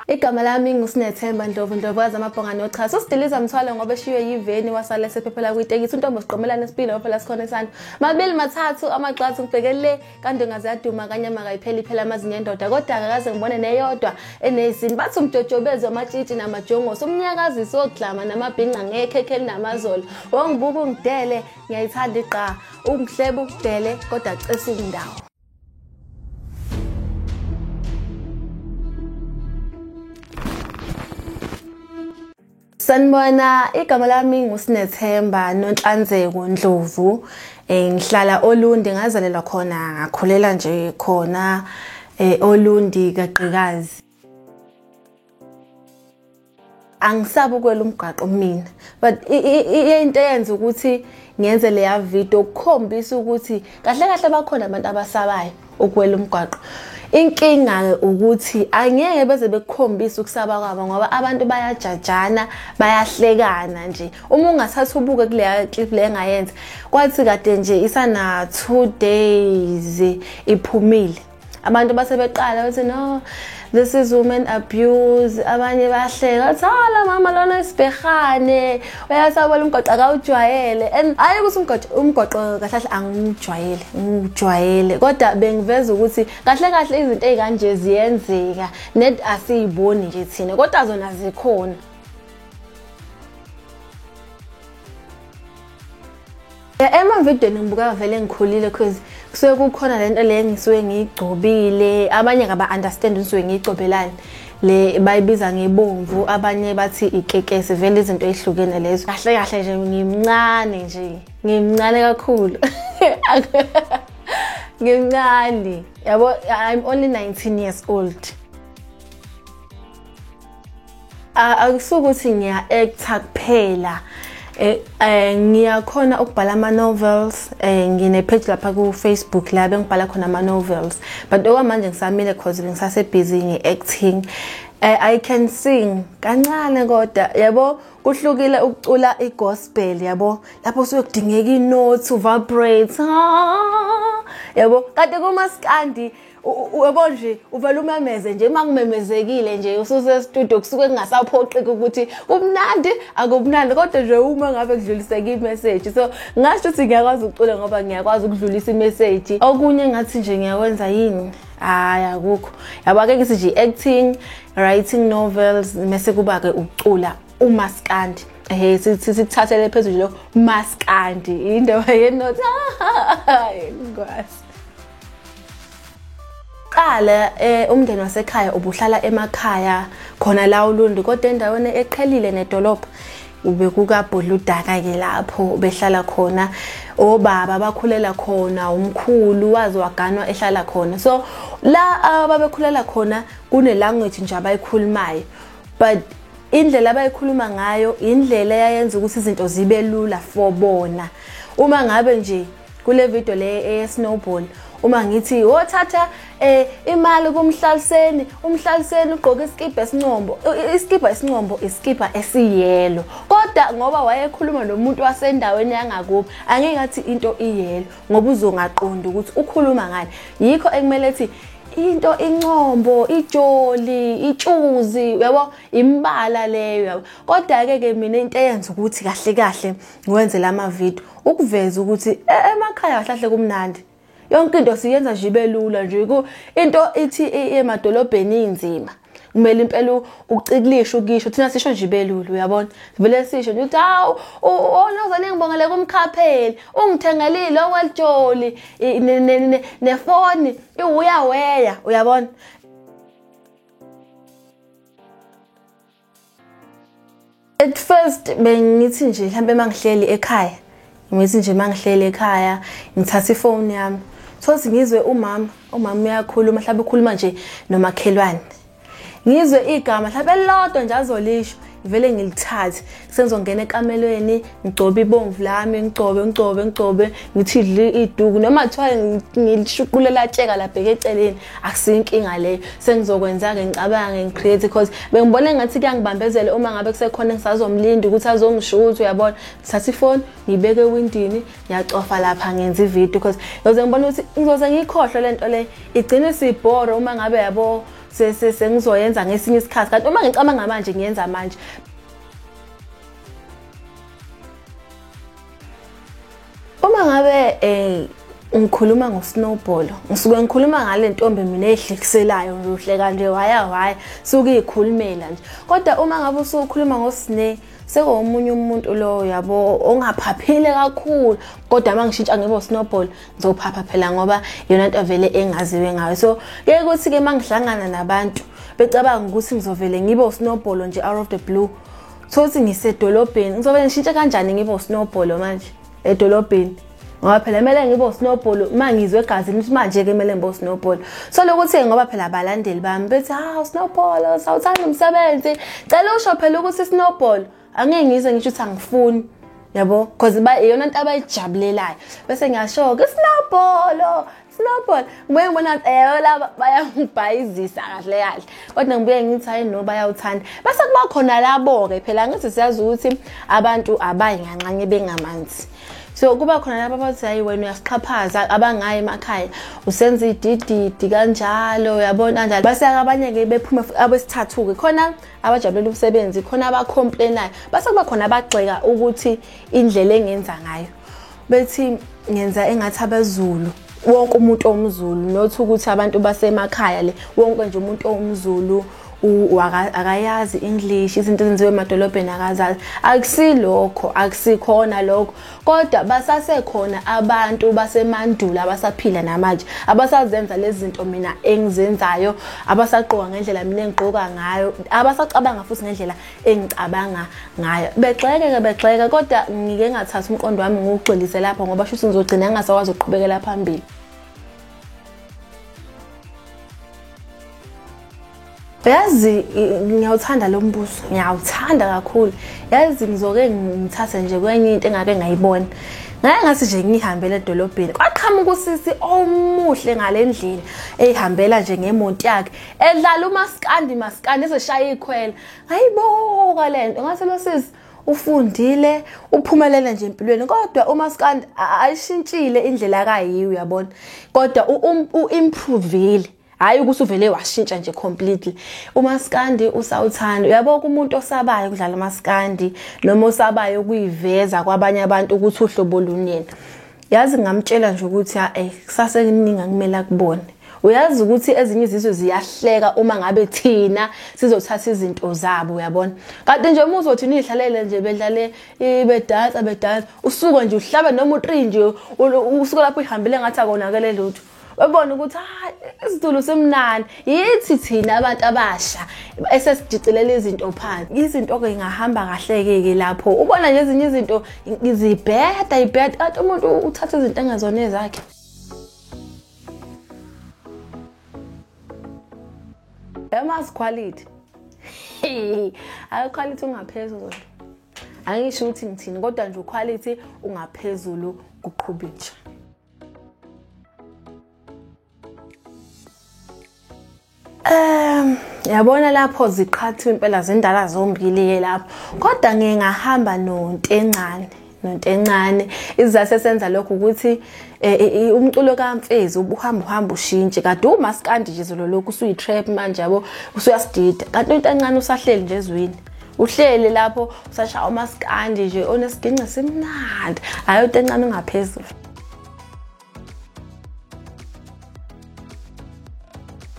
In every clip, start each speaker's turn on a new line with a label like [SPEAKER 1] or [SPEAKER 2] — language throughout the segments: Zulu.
[SPEAKER 1] Igama lami nguSinethemba Ndlovu, Ndlovukazi amabhonga nochaza. Usidiliza Mthwalo ngoba eshiywe yiveni wasale sephephela kwitekisi. Untombi siqomelana esipilo phela sikhona isandla. Mabili mathathu amagxathu ngibhekele kanti ngaziyaduma kanyama kayipheli phela amazinyo endoda. Kodwa akaze ngibone neyodwa enezini. Bathi umjojobezi wamatshitshi namajongoso. Umnyakaziso ogxama namabhinqa ngekhekhe linamazolo. Wongibuka ungidele ngiyayithanda iqa. Ungihleba ukudele kodwa cesa undawo. Sanibona, igama lami nguSinethemba Nonhlanzeko Ndlovu. Ngihlala Olundi, ngazalelwa khona, ngakhulela nje khona Olundi kaGqikazi. Angisabi ukwela umgwaqo mina, but into eyenza ukuthi ngiyenze leya video ukukhombisa ukuthi kahle kahle bakhona abantu abasabayo ukwela umgwaqo. Inkinga ukuthi angeke beze bekukhombisa ukusaba kwabo ngoba abantu bayajajana, bayahlekana nje. Uma ungathatha ubuke kuleya clip le engayenza, kwathi kade nje isana 2 days iphumile. Abantu basebeqala bathi no, this is women abuse. Abanye bayahleka bathi hala mama lona isibhehane, uyasabona umgoqo akawujwayele. And ayi ukuthi umgoqo kahle angijwayele, kodwa bengiveza ukuthi kahle kahle izinto ezikanje ziyenzeka, net asiyiboni nje thina kodwa zona zikhona. Ema video ngibuka vele ngikhulile because kusuke kukhona lento le ngisuke ngigcobile. Abanye ngaba understand ngisuke ngigcobelani le bayibiza ngebomvu, abanye bathi ikekese, vele izinto ezihlukene lezo. Kahle kahle nje ngimncane kakhulu. Ngimncane yabo, I'm only 19 years old. Akusukuthi ngiya actor kuphela. Ngiyakhona ukubhala ama novels, ngine page lapha ku Facebook la bengibhala khona ama novels, but okwamanje ngisamile cause ngisase busy ngeacting. I can sing kancane kodwa yabo kuhlukile ukucula igospel yabo, lapho sokudingeka inotes u vibrate yabo. Kade kumaskandi uyabo nje uvela umemeze nje, mangumemezekile nje ususe studio kusuke kungasaphoqika ukuthi ubunandi akubunandi, kodwa nje uma ngabe kudluliseka imessage. So ngasho ukuthi ngiyakwazi ukucula ngoba ngiyakwazi ukudlulisa imessage. Okunye ngathi nje ngiyakwenza yini, hayi akukho yabo. Ake ngithi nje acting, writing novels, mase kuba ke ukucula umaskandi. Sithathele phezulu lo maskandi indaba yenothi ngikwazi. Qala umndeni wasekhaya ubuhlala emakhaya khona la uLundi, kodwa endaweni eqhelile nedolopha ube kukaBhuludaka ke lapho behlala khona. Obaba bakhulela khona, umkhulu wazi waganwa ehlala khona. So la ababekhulela khona kune language nje abayikhulumayo, but indlela abayikhuluma ngayo indlela yayenza ukuthi izinto zibe lula for bona. Uma ngabe nje kule video le Snowball, uma ngithi wothatha imali kumhlaliseni, umhlaliseni ugqoka iskipa esincombo, iskipa esincombo iskipa esiyelo, kodwa ngoba wayekhuluma nomuntu wasendaweni yangakubo angeke athi into iyelo ngoba uzongaqonda ukuthi ukhuluma ngani. Yikho ekumele ethi into incombo, ijoli, itshuzi yabo, imbala leyo yabo. Kodwa ke mina into eyenza ukuthi kahle kahle ngiwenze lama video ukuveza ukuthi emakhaya kahle kumnandi. Yonke into siyenza nje ibe lula nje. Into ithi emadolobheni inzima, kumele impela uciklisha ukisho, thina sisho nje ibe lula, uyabona. Vele sisho nje uthi hawu onozane ngibongele kumkhapheli, ungithengelile okwelijoli nefoni uyaweya, uyabona. At first bengithi nje mhlambe mangihleli ekhaya, ngithi nje mangihleli ekhaya ngithatha ifoni yami thothi ngizwe umama uyakhuluma, mhlawumbe ukhuluma nje nomakhelwane. ngizwe igama mhlawumbe elilodwa nje azolisho vele ngilithathe sengizongena ekamelweni ngigcobe ibomvu lami ngigcobe ngithi idli iduku noma kuthiwa ngilishuqulela tsheka labheke eceleni akusinkinga leyo sengizokwenza ke ngicabange ngicreate because bengibona ngathi kuyangibambezela uma ngabe kusekhona ngisazomlinda ukuthi azongishutha uyabona ngithatha ifoni ngibeke ewindini ngiyacofa lapha ngenza ivideo because ngizoze ngibona ukuthi ngizoze ngikhohlwe lento le igcine sibhore uma ngabe yabo sengizoyenza ngesinye isikhathi kanti uma ngicabanga manje ngiyenza manje. Uma ngabe ngikhuluma ngosnowball ngisuke ngikhuluma ngale ntombi mina ehlekiselayo nje uhleka nje waya suke ikhulumela nje kodwa uma ngabe usukhuluma ngosne sekuomunye umuntu lo yabo ongaphaphile kakhulu kodwa mangishintsha ngibe snowball ngizophapha phela ngoba yona into vele engaziwe ngayo so yeke ukuthi ke mangihlangana nabantu becabanga ukuthi ngizovele ngibe snowball nje out of the blue sothi ngisedolobheni ngizovele ngishintshe kanjani ngibe snowball manje edolobheni ngoba phela kumele ngibe snowball mangizwe egazini ukuthi manje ke kumele ngibe snowball so lokuthi ngoba phela abalandeli bami bethi snowball sawuthanda umsebenzi cela usho phela ukuthi snowball angeke ngize ngisho ukuthi angifuni yabo because iyona into abayijabulelayo bese ngiyasho ke snowball ngibuye ngibona la bayangibhayizisa kahle kodwa ngibuye ngithi hayi no bayawuthanda bese kuba khona labo ke phela ngithi siyazi ukuthi abantu abayinganqanye bengamanzi so kuba khona labo abathi hayi wena uyasixhaphaza abangayi emakhaya usenza idididi kanjalo yabona kanjalo base abanye ke bephuma abesithathu ke khona abajabulela umsebenzi khona abacomplainayo base kuba khona abagxeka ukuthi indlela engenza ngayo bethi ngenza engathi abeZulu wonke umuntu omZulu nothi ukuthi abantu basemakhaya le wonke nje umuntu omZulu akayazi English izinto ezenziwe emadolobheni akazazi akusilokho akusikhona lokho kodwa basasekhona abantu basemandulo abasaphila namanje abasazenza lezi zinto mina engizenzayo abasaqoka ngendlela mina engigqoka ngayo abasacabanga futhi ngendlela engicabanga ngayo begxeke kodwa ngike ngathatha umqondo wami ngokugxilise lapha ngoba shuthi ngizogcina ngasakwazi ukuqhubekela phambili. Yazi ngiyawuthanda lo mbuzo ngiyawuthanda kakhulu yazi ngizoke ngithathe nje kwenye into engake ngayibona ngeke ngathi nje ngihambele edolobheni kwaqhamuka usisi omuhle ngalendlela ehambela nje ngemonti yakhe edlala umaskandi ezeshaya ikhwela hayiboka lento ngathi lo sisi ufundile uphumelele nje empilweni kodwa umaskandi ayishintshile indlela akayiyo uyabona kodwa uimprovile hayi ukuthi uvele washintsha nje completely umaskandi usawuthanda uyabo umuntu osabayo ukudlala umaskandi noma osabayo ukuyiveza kwabanye abantu ukuthi uhlobo luniyena yazi ngamtshela nje ukuthi kusase kuningi kumele akubone uyazi ukuthi ezinye izizwe ziyahleka uma ngabe thina sizothatha izinto zabo uyabona kanti nje uma uzothi nihlalele nje bedlale bedansa usuka nje uhlabe noma u3 nje usuka lapho ihambile ngathi akonakele lutho babona ukuthi isizulu semnani yithi thina abantu abasha esesijicilela izinto phansi izinto ke ingahamba kahle ke lapho ubona nje ezinye izinto izibheda kanti umuntu uthatha izinto engazona ezakhe. Emas quality quality ungaphezulu angisho ukuthi ngithini kodwa nje quality ungaphezulu kuqhubitsha. Yabona lapho ziqhathiwe impela zindala zombili lapho kodwa ngingahamba nontencane izase senza lokho ukuthi umculo kaMfezi ubuhamba ushintshe kade umaskandi nje zolo lokhu usuyitrap manje yabo usuyasidida kanti into encane usahleli nje ezwini uhleli lapho usashaya umaskandi nje onesiginqe simnandi hayi into encane ungaphezulu.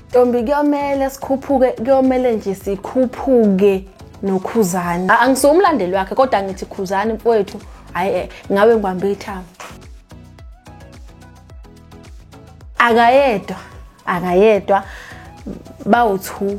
[SPEAKER 1] Ntombi kuyomela kuyomela nje sikhuphuke noKhuzani angisumlandeli wakhe kodwa ngithi Khuzani mfowethu hayi ngabe ngibambe ithama akayedwa bawu2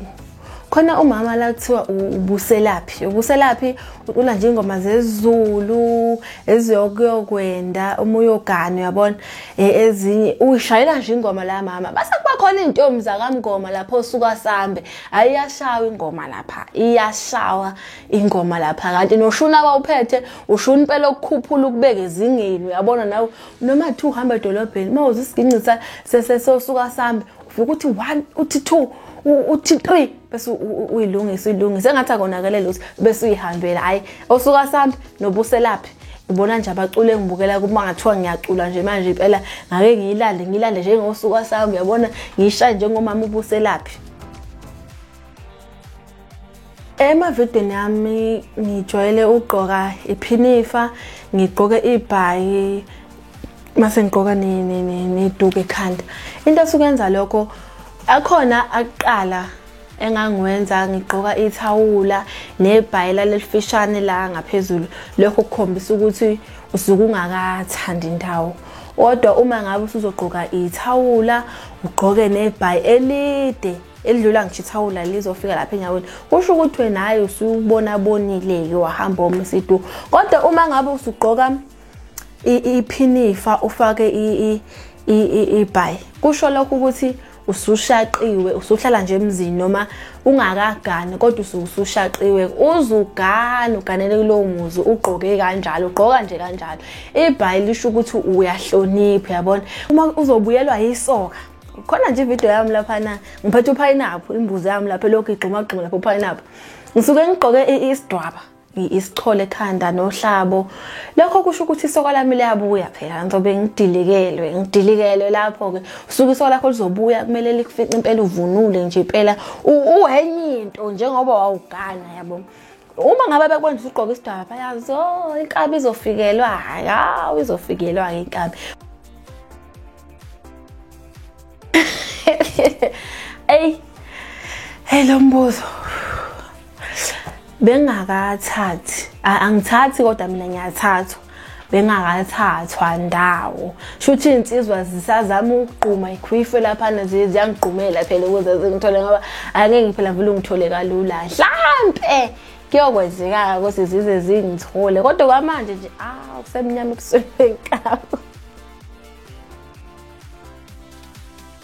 [SPEAKER 1] khona umama la kuthiwa ubuselaphi ucula nje ingoma zezulu eziyokuyokwenda umuyogana uyabona ezinye uyishayela nje ingoma la mama base kuba khona intombi zakamngoma lapho osuka sambe ayiyashawa ingoma lapha iyashawa ingoma lapha kanti noshuna abawuphethe ushuna impela okukhuphula ukubeka ezingeni uyabona nawe noma 2 uhamba edolobheni mawuze isiginci sesosuka sambe ufika uthi 1 uthi 2 uthi 3 bese uyilungisa engathi akonakele lutho bese uyihambela hayi osuka sambe nobuselaphi ubona nje abacule ngibukela kuma ngathiwa ngiyacula nje manje impela ngake ngilande nje ngosuka sambe uyabona ngisha njengomama ubuselaphi. Emavidweni yami ngijwayele ugqoka iphinifa ngigqoke ibhayi mase ngigqoka neduku ekhanda. Into esukenza lokho akhona aqala engangiwenza ngigqoka ithawula nebhayi lelifishane la ngaphezulu lokho kukhombisa ukuthi usuke ungakathandi indawo. Kodwa uma ngabe usuzogqoka ithawula ugqoke nebhayi elide elidlula ngisho ithawula lizofika lapha enyaweni kusho ukuthi wena hayi usubona bonile wahamba omisidu. Kodwa uma ngabe usugqoka iphinifa ufake ibhayi kusho lokho ukuthi usushaqiwe usuhlala nje emzini noma ungakagani kodwa usushaqiwe uzugana uganele kulowo muzi ugqoke kanjalo ugqoka nje kanjalo. Ibhayi lisho ukuthi uyahlonipha uyabona. Uma uzobuyelwa yisoka khona nje ivideo yami lapha na ngiphethe upineapple imbuzi yami lapha lokho igxuma lapha upineapple ngisuke ngigqoke isidwaba isichole ekhanda nohlabo lokho kusho ukuthi isoka lami liyabuya phela ngizobe ngidilikele lapho ke usuke isoka lakho lizobuya kumele likufice impela uvunule nje impela uhenye into njengoba wawugana yabo. Uma ngabe bekwenza ugqoka isidwaba bayazi inkabi izofikelwa hayi izofikelwa ke inkabi. Hey lo mbuzo bengakathathi angithathi kodwa mina ngiyathathwa bengakathathwa ndawo shuthi insizwa zisazama ukugquma ikhwife lapha ziyangigqumela phela ukuze ngithole ngoba angeke phela vele ngithole kalula mhlambe kuyokwenzeka ukuthi zize zingithole kodwa kwamanje nje kusemnyama ebusweni benkaba.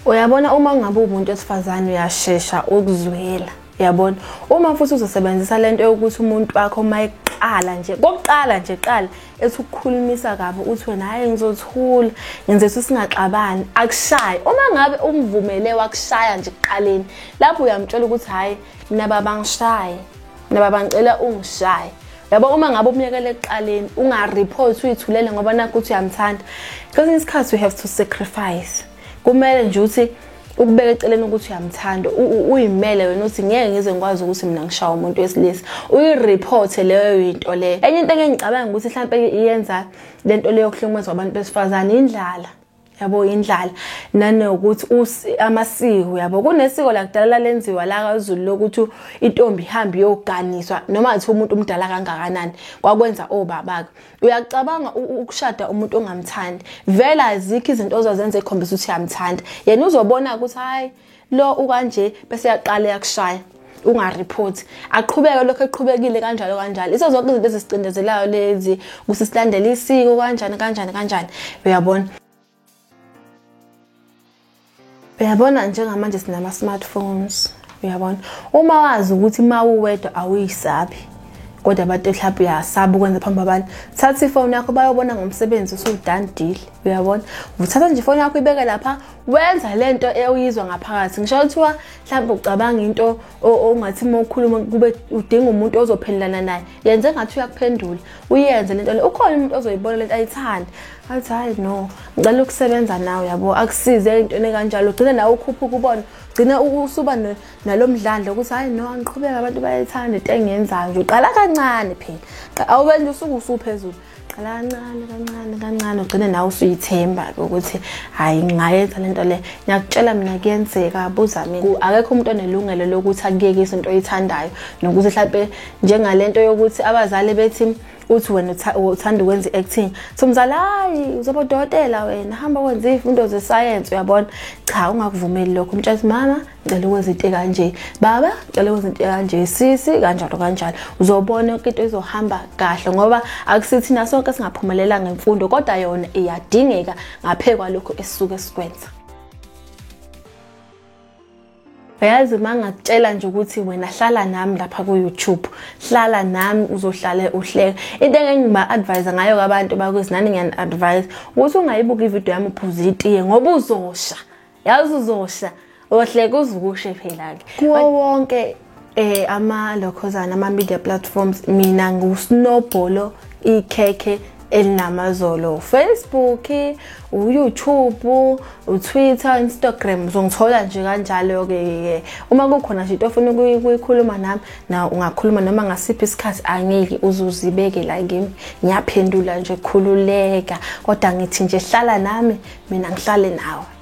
[SPEAKER 1] Uyabona uma ngabe umuntu wesifazane uyashesha ukuzwela yabona uma futhi uzosebenzisa lento yokuthi umuntu wakho mayiqala nje kokuqala nje qala ethi ukukhulumisa kabi uthi wena hayi ngizothula ngenze singaxabani akushaye. Uma ngabe umvumele wakushaya nje kuqaleni lapho uyamtshela ukuthi hayi mina babangishaye mina babangicela ungishaye yabo. Uma ngabe umyekele ekuqaleni ungareport uyithulele ngoba nakho uthi uyamthanda kwesinye isikhathi you have to sacrifice. Kumele nje uthi ukubeka eceleni ukuthi uyamthanda uyimele wena uthi ngeke ngize ngikwazi ukuthi mina ngishaya umuntu wesilisa uyireport leyo into le. Enye into engicabanga ukuthi mhlawumbe iyenza lento leyo yokuhlukumezwa abantu besifazane indlala yabo indlala nanokuthi amasiko yabo kunesiko lakudala lenziwa la kaZulu lokuthi intombi ihambe iyoganiswa noma athi umuntu umdala kangakanani kwakwenza obabaka. Uyacabanga ukushada umuntu ongamthandi vela azikho izinto ozozenza ekhombisa ukuthi uyamthanda yena uzobona ukuthi hayi lo ukanje bese yaqala yakushaya ungareport aqhubeke lokho eqhubekile kanjalo izo zonke izinto ezisicindezelayo lezi kusisilandela isiko kanjani uyabona njengamanje sinama smartphones uyabona uma wazi ukuthi mawuwedwa awuyisabi kodwa abantu mhlawumbe uyasaba ukwenza phambi kwabantu thatha ifone yakho bayobona ngomsebenzi usudone deal uyabona uthatha nje ifone yakho ibeke lapha wenza lento eyizwa ngaphakathi ngisho kuthiwa mhlawumbe ucabanga into ongathi mawukhuluma kube udinga umuntu ozophendulana naye yenze ngathi uyakuphendula uyenze lento le ukhona umuntu ozoyibona lento ayithanda athi hayi no ngicela ukusebenza nawe yabo akusize into ekanjalo ugcina nawe ukhuphuka ubona ugcina usuba nalomdlandla ukuthi hayi no angiqhubeka abantu bayayithanda into engiyenzayo nje uqala kancane phela awubenze usuku usuphezulu qala kancane ugcina nawe usuyithemba ukuthi hayi ngayenza lento le ngiyakutshela mina kuyenzeka buza mina akekho umuntu onelungelo lokuthi akuyekise into oyithandayo nokuthi mhlawumbe njengalento yokuthi abazali bethi uthi wena uthanda ukwenza acting somzala hayi uzobodokotela wena hamba wenza izifundo zescience uyabona cha ungakuvumeli lokho umtshela mama ngicela ukwenza into kanje, baba ngicela ukwenza into kanje, sisi kanjalo kanjalo. Uzobona yonke into izohamba kahle ngoba akusithi na sonke singaphumelela ngemfundo kodwa yona iyadingeka ngaphekwa lokho esisuke sikwenza. Uyazi mangakutshela nje ukuthi wena hlala nami lapha ku YouTube, hlala nami uzohlala uhleka. Into engiba advise ngayo kwabantu bakuzinani ngiyani advise ukuthi ungayibuka ivideo yami uphuza itiye ngoba uzosha. Yazi uzosha. Ohleka uzukushe phela ke. Kuwo wonke lokhozana ama media platforms mina nguSnowball ikhekhe elinamazolo, Facebook, uYouTube, uTwitter, Instagram, uzongithola nje kanjalo ke. Uma kukhona nje into ofuna ukuyikhuluma nami na ungakhuluma noma ngasiphi isikhathi angeke uzuzibeke la kimi. Ngiyaphendula nje khululeka kodwa ngithi nje hlala nami mina ngihlale nawe.